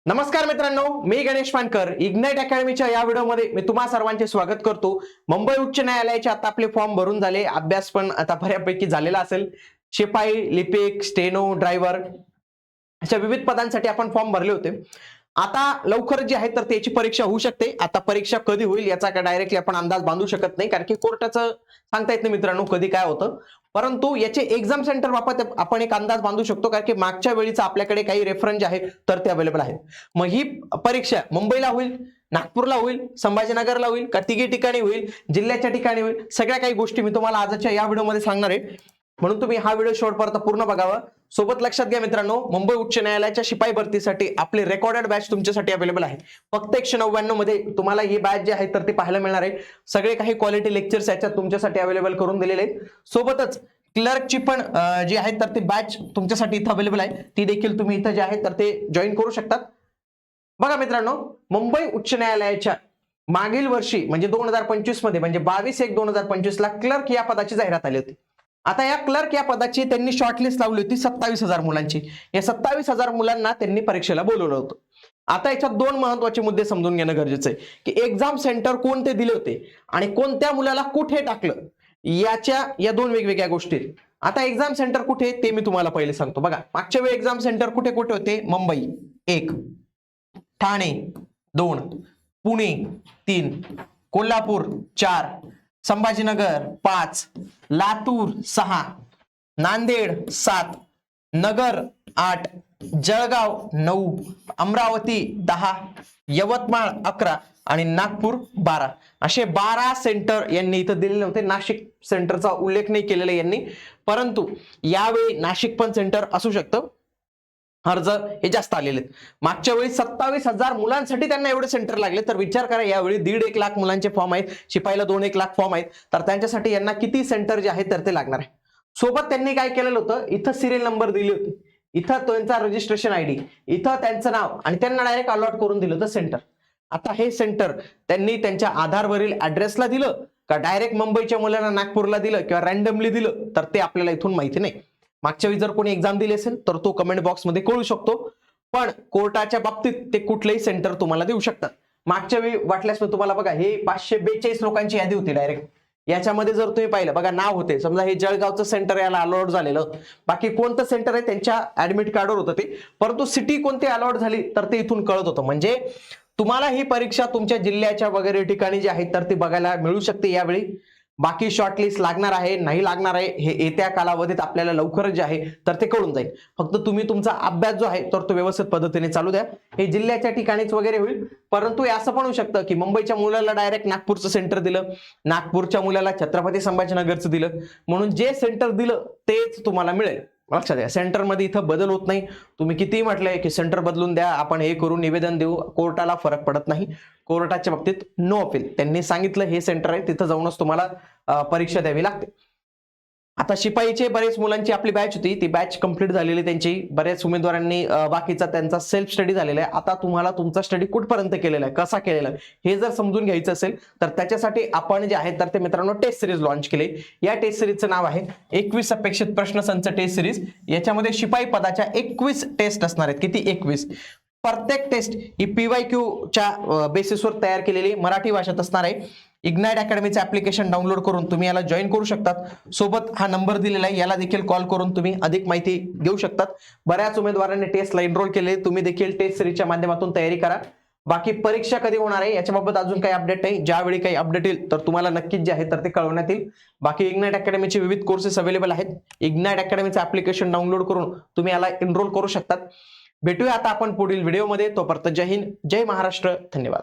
नमस्कार मित्रांनो, मी गणेश पानकर. इग्नाइट अकॅडमीच्या या व्हिडिओमध्ये मी तुम्हा सर्वांचे स्वागत करतो. मुंबई उच्च न्यायालयाचे आता आपले फॉर्म भरून झाले, अभ्यास पण आता बऱ्यापैकी झालेला असेल. शिपाई, लिपिक, स्टेनो, ड्रायव्हर अशा विविध पदांसाठी आपण फॉर्म भरले होते. आता लवकर जे आहे तर त्याची परीक्षा होऊ शकते. आता परीक्षा कधी होईल याचा काय डायरेक्टली आपण अंदाज बांधू शकत नाही, कारण की कोर्टाचं सांगता येत नाही मित्रांनो कधी काय होतं. परंतु याचे एक्झाम सेंटर बाबत आपण एक अंदाज बांधू शकतो, कारण की मागच्या वेळीचा आपल्याकडे काही रेफरन्स आहे तर ते अवेलेबल आहेत. मग ही परीक्षा मुंबईला होईल, नागपूरला होईल, संभाजीनगरला होईल का तिघी ठिकाणी होईल, जिल्ह्याच्या ठिकाणी होईल, सगळ्या काही गोष्टी मी तुम्हाला आजच्या या व्हिडिओमध्ये सांगणार आहे. म्हणून तुम्ही हा व्हिडिओ शेवटपर्यंत पूर्ण बघावा. सोबत लक्षात घ्या मित्रांनो, मुंबई उच्च न्यायालयाच्या शिपाई भरतीसाठी आपले रेकॉर्डेड बॅच तुमच्यासाठी अवेलेबल आहे. फक्त 199 मध्ये तुम्हाला ही बॅच जी आहे तर ती पाहायला मिळणार आहे. सगळे काही क्वालिटी लेक्चर्स याच्यात तुमच्यासाठी अवेलेबल करून दिलेले आहेत. सोबतच क्लर्कची पण जी आहे तर ती बॅच तुमच्यासाठी इथं अवेलेबल आहे, ती देखील तुम्ही इथं जे आहे तर ते जॉईन करू शकतात. बघा मित्रांनो, मुंबई उच्च न्यायालयाच्या मागील वर्षी म्हणजे 2025 मध्ये म्हणजे 22/1/2025 ला क्लर्क या पदाची जाहिरात आली होती. आता या क्लर्क या पदाची त्यांनी शॉर्टलिस्ट लावली होती 27,000 मुलांची. या 27,000 मुलांना त्यांनी परीक्षेला बोलवलं होतं. आता याच्यात दोन महत्वाचे मुद्दे समजून घेणं गरजेचं आहे की एक्झाम सेंटर कोणते दिले होते आणि कोणत्या मुलाला कुठे टाकलं, या दोन वेगवेगळ्या गोष्टी. आता एक्झाम सेंटर कुठे ते मी तुम्हाला पहिले सांगतो. बघा, मागच्या वेळी एक्झाम सेंटर कुठे कुठे होते? मुंबई 1, ठाणे 2, पुणे 3, कोल्हापूर 4, संभाजीनगर 5, लातूर 6, नांदेड 7, नगर 8, जळगाव 9, अमरावती 10, यवतमाळ 11 आणि नागपूर 12 असे 12 सेंटर यांनी इथं दिलेले होते. नाशिक सेंटरचा उल्लेख नाही केलेला यांनी, परंतु यावेळी नाशिक पण सेंटर असू शकतं. अर्ज हे जास्त आलेले आहेत. मागच्या वेळी 27,000 मुलांसाठी त्यांना एवढे सेंटर लागले, तर विचार करा यावेळी 1.5 लाख मुलांचे फॉर्म आहेत, शिपाईला 2-1 लाख फॉर्म आहेत, तर त्यांच्यासाठी यांना किती सेंटर जे आहेत तर ते लागणार आहे. सोबत त्यांनी काय केलेलं होतं, इथं सिरियल नंबर दिली होती, इथं त्यांचा रजिस्ट्रेशन आयडी, इथं त्यांचं नाव आणि त्यांना डायरेक्ट अलॉट करून दिलं होतं सेंटर. आता हे सेंटर त्यांनी त्यांच्या आधारवरील ऍड्रेसला दिलं का डायरेक्ट मुंबईच्या मुलांना नागपूरला दिलं किंवा रॅन्डमली दिलं तर ते आपल्याला इथून माहिती नाही. मागच्या वेळी जर कोणी एक्झाम दिली असेल तर तो कमेंट बॉक्समध्ये कळू शकतो, पण कोर्टाच्या बाबतीत ते कुठलेही सेंटर तुम्हाला देऊ शकतात. मागच्या वेळी वाटल्यास मी तुम्हाला बघा, हे 542 लोकांची यादी होती डायरेक्ट. याच्यामध्ये जर तुम्ही पाहिलं बघा, नाव होते, समजा हे जळगावचं सेंटर याला अलॉट झालेलं, बाकी कोणतं सेंटर आहे त्यांच्या ऍडमिट कार्डवर होतं ते, परंतु सिटी कोणती अलॉट झाली तर ते इथून कळत होतं. म्हणजे तुम्हाला ही परीक्षा तुमच्या जिल्ह्याच्या वगैरे ठिकाणी जी आहे तर ती बघायला मिळू शकते यावेळी. बाकी शॉर्टलिस्ट लागणार आहे नाही लागणार आहे हे येत्या कालावधीत आपल्याला लवकरच जे आहे तर ते कळून जाईल. फक्त तुम्ही तुमचा अभ्यास जो आहे तर तो व्यवस्थित पद्धतीने चालू द्या. हे जिल्ह्याच्या ठिकाणीच वगैरे होईल, परंतु असं पण होऊ शकतं की मुंबईच्या मुलाला डायरेक्ट नागपूरचं सेंटर दिलं, नागपूरच्या मुलाला छत्रपती संभाजीनगरचं दिलं, म्हणून जे सेंटर दिलं तेच तुम्हाला मिळेल. लक्षात घ्या, सेंटरमध्ये इथं बदल होत नाही. तुम्ही कितीही म्हटलंय की सेंटर बदलून द्या, आपण हे करून निवेदन देऊ, कोर्टाला फरक पडत नाही. कोर्टाच्या बाबतीत नो अपील. त्यांनी सांगितलं हे सेंटर आहे, तिथं जाऊनच तुम्हाला परीक्षा द्यावी लागते. आता शिपाईचे बरेच मुलांची आपली बॅच होती, ती बॅच कंप्लीट झालेली त्यांची. बऱ्याच उमेदवारांनी बाकीचा त्यांचा सेल्फ स्टडी झालेला आहे. आता तुम्हाला तुमचा स्टडी कुठपर्यंत केलेला आहे, कसा केलेला आहे हे जर समजून घ्यायचं असेल तर त्याच्यासाठी आपण जे आहे तर ते मित्रांनो टेस्ट सिरीज लॉन्च केले. या टेस्ट सिरीजचं नाव आहे 21 अपेक्षित प्रश्नसंच टेस्ट सिरीज. याच्यामध्ये शिपाई पदाच्या 21 टेस्ट असणार आहेत. किती? 21. प्रत्येक टेस्ट ही PYQ बेसिसवर तयार केलेली मराठी भाषेत असणार आहे. इग्नाइट अकॅडमीचं ऍप्लिकेशन डाउनलोड करून तुम्ही याला जॉईन करू शकतात. सोबत हा नंबर दिलेला आहे, याला देखील कॉल करून तुम्ही अधिक माहिती घेऊ शकतात. बऱ्याच उमेदवारांनी टेस्टला एनरोल केले, तुम्ही देखील टेस्ट सिरीजच्या माध्यमातून तयारी करा. बाकी परीक्षा कधी होणार आहे याच्याबाबत अजून काही अपडेट नाही. ज्यावेळी काही अपडेट येईल तर तुम्हाला नक्कीच जे आहे तर ते कळवण्यात येईल. बाकी इग्नाइट अकॅडमीचे विविध कोर्सेस अवेलेबल आहेत. इग्नाइट अकॅडमीचं ऍप्लिकेशन डाउनलोड करून तुम्ही याला एनरोल करू शकतात. भेटूया आता आपण पुढील व्हिडिओमध्ये. तोपर्यंत जय हिंद, जय महाराष्ट्र, धन्यवाद.